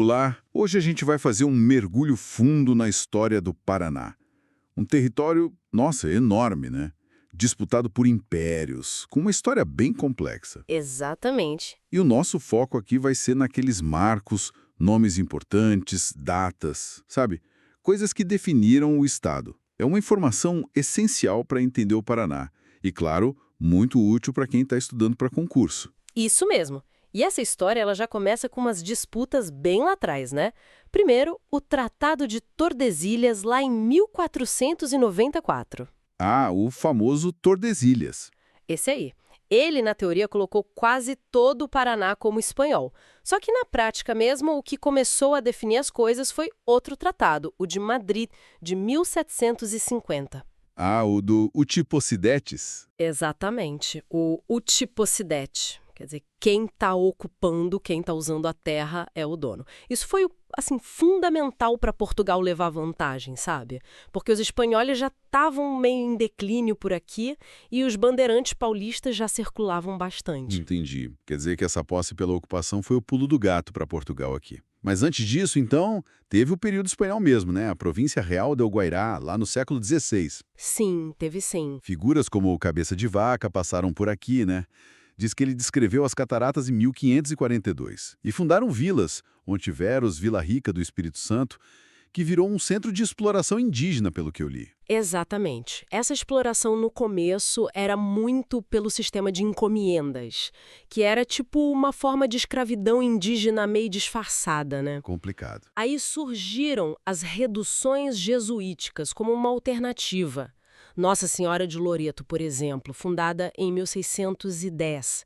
Olá, hoje a gente vai fazer um mergulho fundo na história do Paraná. Um território, nossa, enorme, né? Disputado por impérios, com uma história bem complexa. Exatamente. E o nosso foco aqui vai ser naqueles marcos, nomes importantes, datas, sabe? Coisas que definiram o Estado. É uma informação essencial para entender o Paraná. E, claro, muito útil para quem está estudando para concurso. Isso mesmo. E essa história ela já começa com umas disputas bem lá atrás, né? Primeiro, o Tratado de Tordesilhas, lá em 1494. Ah, o famoso Tordesilhas. Esse aí. Ele, na teoria, colocou quase todo o Paraná como espanhol. Só que na prática mesmo, o que começou a definir as coisas foi outro tratado, o de Madrid, de 1750. Ah, o do Utipocidetes? Exatamente, o Utipocidet. Quer dizer, quem está ocupando, quem está usando a terra é o dono. Isso foi, assim, fundamental para Portugal levar vantagem, sabe? Porque os espanhóis já estavam meio em declínio por aqui e os bandeirantes paulistas já circulavam bastante. Entendi. Quer dizer que essa posse pela ocupação foi o pulo do gato para Portugal aqui. Mas antes disso, então, teve o período espanhol mesmo, né? A província real del Guairá, lá no século XVI. Sim, teve sim. Figuras como o Cabeça de Vaca passaram por aqui, né? Diz que ele descreveu as cataratas em 1542. E fundaram vilas, Ontiveros, Vila Rica do Espírito Santo, que virou um centro de exploração indígena, pelo que eu li. Exatamente. Essa exploração no começo era muito pelo sistema de encomiendas, que era tipo uma forma de escravidão indígena meio disfarçada, né? Complicado. Aí surgiram as reduções jesuíticas como uma alternativa. Nossa Senhora de Loreto, por exemplo, fundada em 1610.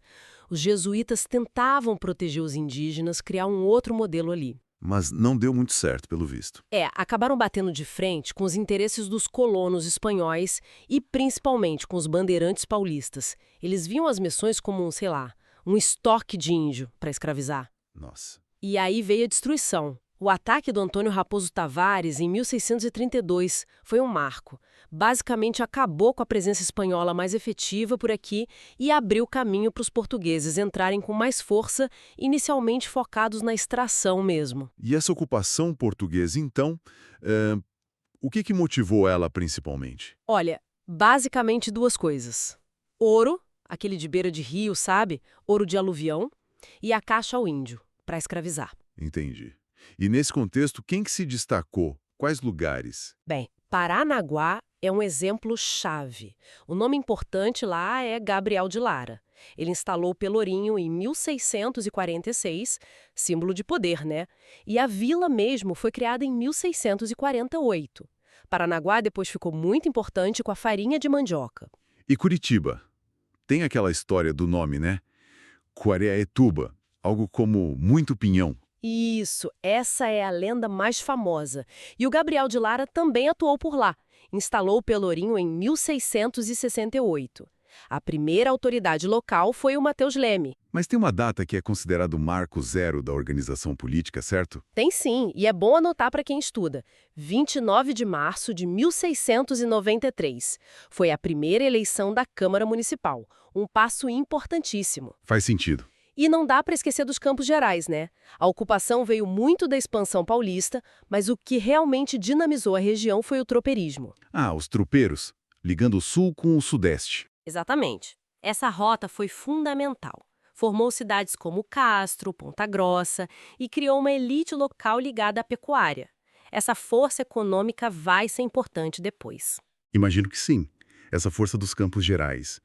Os jesuítas tentavam proteger os indígenas, criar um outro modelo ali. Mas não deu muito certo, pelo visto. Acabaram batendo de frente com os interesses dos colonos espanhóis e principalmente com os bandeirantes paulistas. Eles viam as missões como, sei lá, um estoque de índio para escravizar. Nossa. E aí veio a destruição. O ataque do Antônio Raposo Tavares, em 1632, foi um marco. Basicamente acabou com a presença espanhola mais efetiva por aqui e abriu caminho para os portugueses entrarem com mais força, inicialmente focados na extração mesmo. E essa ocupação portuguesa, então, o que motivou ela principalmente? Olha, basicamente duas coisas. Ouro, aquele de beira de rio, sabe? Ouro de aluvião, e a caça ao índio, para escravizar. Entendi. E nesse contexto, quem que se destacou? Quais lugares? Bem, Paranaguá é um exemplo-chave. O nome importante lá é Gabriel de Lara. Ele instalou o Pelourinho em 1646, símbolo de poder, né? E a vila mesmo foi criada em 1648. Paranaguá depois ficou muito importante com a farinha de mandioca. E Curitiba? Tem aquela história do nome, né? Quareaetuba, algo como muito pinhão. Isso, essa é a lenda mais famosa. E o Gabriel de Lara também atuou por lá. Instalou o Pelourinho em 1668. A primeira autoridade local foi o Mateus Leme. Mas tem uma data que é considerado o marco zero da organização política, certo? Tem sim, e é bom anotar para quem estuda. 29 de março de 1693. Foi a primeira eleição da Câmara Municipal. Um passo importantíssimo. Faz sentido. E não dá para esquecer dos Campos Gerais, né? A ocupação veio muito da expansão paulista, mas o que realmente dinamizou a região foi o tropeirismo. Ah, os tropeiros, ligando o sul com o sudeste. Exatamente. Essa rota foi fundamental. Formou cidades como Castro, Ponta Grossa e criou uma elite local ligada à pecuária. Essa força econômica vai ser importante depois. Imagino que sim. Essa força dos Campos Gerais.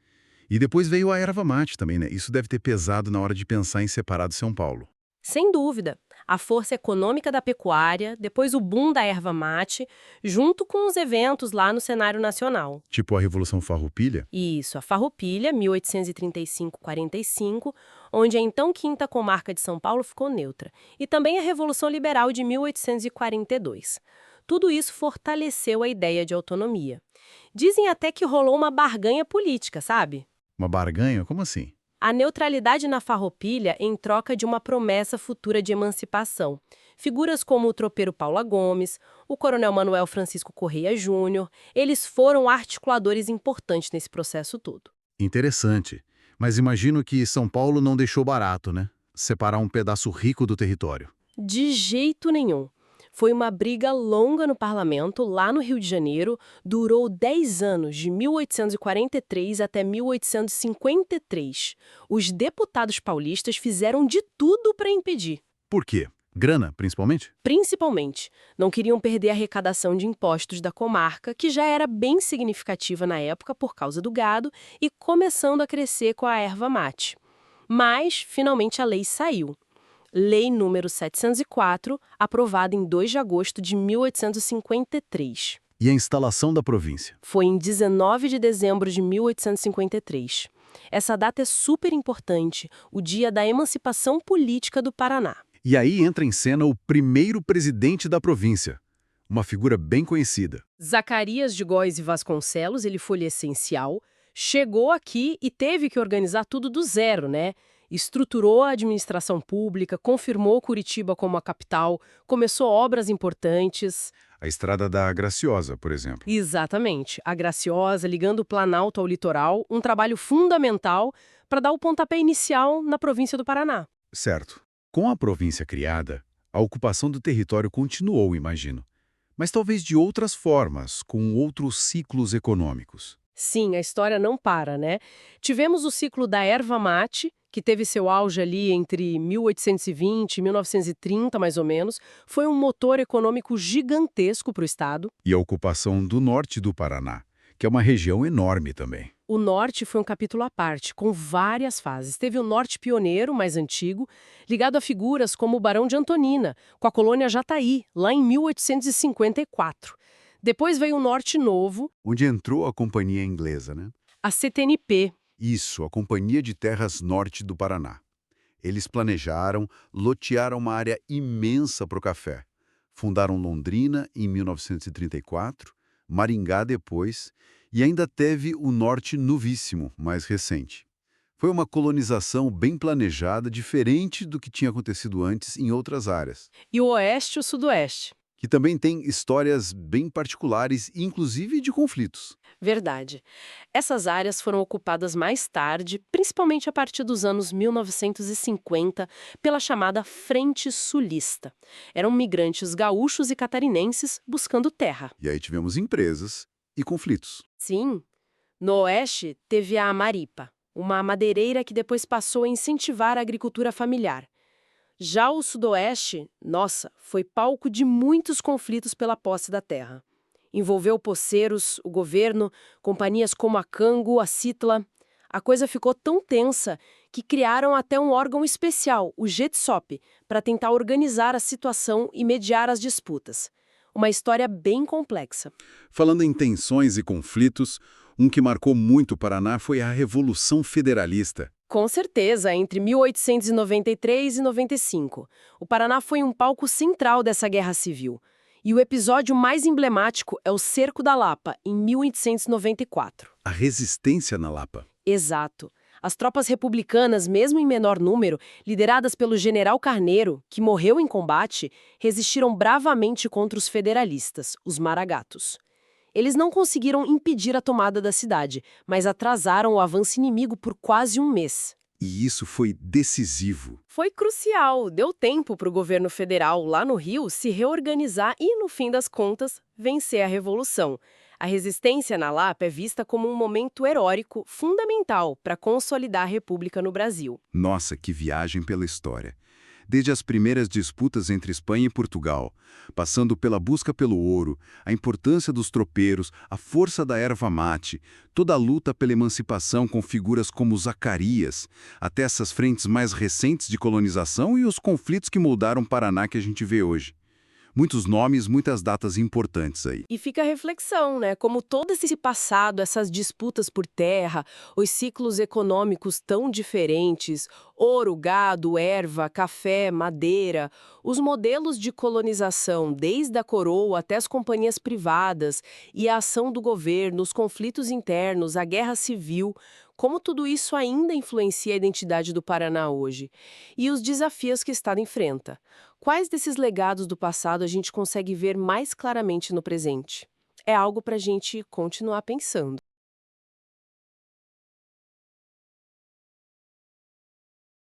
E depois veio a erva mate também, né? Isso deve ter pesado na hora de pensar em separar do São Paulo. Sem dúvida. A força econômica da pecuária, depois o boom da erva mate, junto com os eventos lá no cenário nacional. Tipo a Revolução Farroupilha? Isso, a Farroupilha, 1835-45, onde a então quinta comarca de São Paulo ficou neutra. E também a Revolução Liberal de 1842. Tudo isso fortaleceu a ideia de autonomia. Dizem até que rolou uma barganha política, sabe? Uma barganha? Como assim? A neutralidade na Farroupilha em troca de uma promessa futura de emancipação. Figuras como o tropeiro Paula Gomes, o coronel Manuel Francisco Correia Júnior, eles foram articuladores importantes nesse processo todo. Interessante. Mas imagino que São Paulo não deixou barato, né? Separar um pedaço rico do território. De jeito nenhum. Foi uma briga longa no parlamento, lá no Rio de Janeiro, durou 10 anos, de 1843 até 1853. Os deputados paulistas fizeram de tudo para impedir. Por quê? Grana, principalmente? Principalmente, não queriam perder a arrecadação de impostos da comarca, que já era bem significativa na época por causa do gado e começando a crescer com a erva mate. Mas, finalmente, a lei saiu. Lei número 704, aprovada em 2 de agosto de 1853. E a instalação da província? Foi em 19 de dezembro de 1853. Essa data é super importante, o dia da emancipação política do Paraná. E aí entra em cena o primeiro presidente da província, uma figura bem conhecida. Zacarias de Góes e Vasconcelos, ele foi essencial, chegou aqui e teve que organizar tudo do zero, né? Estruturou a administração pública, confirmou Curitiba como a capital, começou obras importantes. A Estrada da Graciosa, por exemplo. Exatamente. A Graciosa, ligando o Planalto ao litoral, um trabalho fundamental para dar o pontapé inicial na província do Paraná. Certo. Com a província criada, a ocupação do território continuou, imagino. Mas talvez de outras formas, com outros ciclos econômicos. Sim, a história não para, né? Tivemos o ciclo da erva mate, que teve seu auge ali entre 1820 e 1930, mais ou menos. Foi um motor econômico gigantesco para o estado. E a ocupação do norte do Paraná, que é uma região enorme também. O norte foi um capítulo à parte, com várias fases. Teve o norte pioneiro, mais antigo, ligado a figuras como o Barão de Antonina, com a colônia Jataí, lá em 1854. Depois veio o Norte Novo, Onde entrou a Companhia Inglesa, né? a CTNP. Isso, a Companhia de Terras Norte do Paraná. Eles planejaram, lotearam uma área imensa para o café. Fundaram Londrina em 1934, Maringá depois, e ainda teve o Norte Novíssimo, mais recente. Foi uma colonização bem planejada, diferente do que tinha acontecido antes em outras áreas, E o Oeste e o Sudoeste. que também tem histórias bem particulares, inclusive de conflitos. Verdade. Essas áreas foram ocupadas mais tarde, principalmente a partir dos anos 1950, pela chamada Frente Sulista. Eram migrantes gaúchos e catarinenses buscando terra. E aí tivemos empresas e conflitos. Sim. No Oeste, teve a Amaripa, uma madeireira que depois passou a incentivar a agricultura familiar. Já o Sudoeste, nossa, foi palco de muitos conflitos pela posse da terra. Envolveu poceiros, o governo, companhias como a Cango, a Citla. A coisa ficou tão tensa que criaram até um órgão especial, o GETSOP, para tentar organizar a situação e mediar as disputas. Uma história bem complexa. Falando em tensões e conflitos, um que marcou muito o Paraná foi a Revolução Federalista. Com certeza, entre 1893 e 95. O Paraná foi um palco central dessa guerra civil. E o episódio mais emblemático é o Cerco da Lapa, em 1894. A resistência na Lapa. Exato. As tropas republicanas, mesmo em menor número, lideradas pelo general Carneiro, que morreu em combate, resistiram bravamente contra os federalistas, os Maragatos. Eles não conseguiram impedir a tomada da cidade, mas atrasaram o avanço inimigo por quase um mês. E isso foi decisivo. Foi crucial, deu tempo para o governo federal lá no Rio se reorganizar e, no fim das contas, vencer a Revolução. A resistência na Lapa é vista como um momento heróico fundamental para consolidar a República no Brasil. Nossa, que viagem pela história. Desde as primeiras disputas entre Espanha e Portugal, passando pela busca pelo ouro, a importância dos tropeiros, a força da erva mate, toda a luta pela emancipação com figuras como Zacarias, até essas frentes mais recentes de colonização e os conflitos que moldaram o Paraná que a gente vê hoje. Muitos nomes, muitas datas importantes aí. E fica a reflexão, né? Como todo esse passado, essas disputas por terra, os ciclos econômicos tão diferentes, ouro, gado, erva, café, madeira, os modelos de colonização, desde a coroa até as companhias privadas, e a ação do governo, os conflitos internos, a guerra civil, como tudo isso ainda influencia a identidade do Paraná hoje. E os desafios que o Estado enfrenta. Quais desses legados do passado a gente consegue ver mais claramente no presente? É algo para a gente continuar pensando.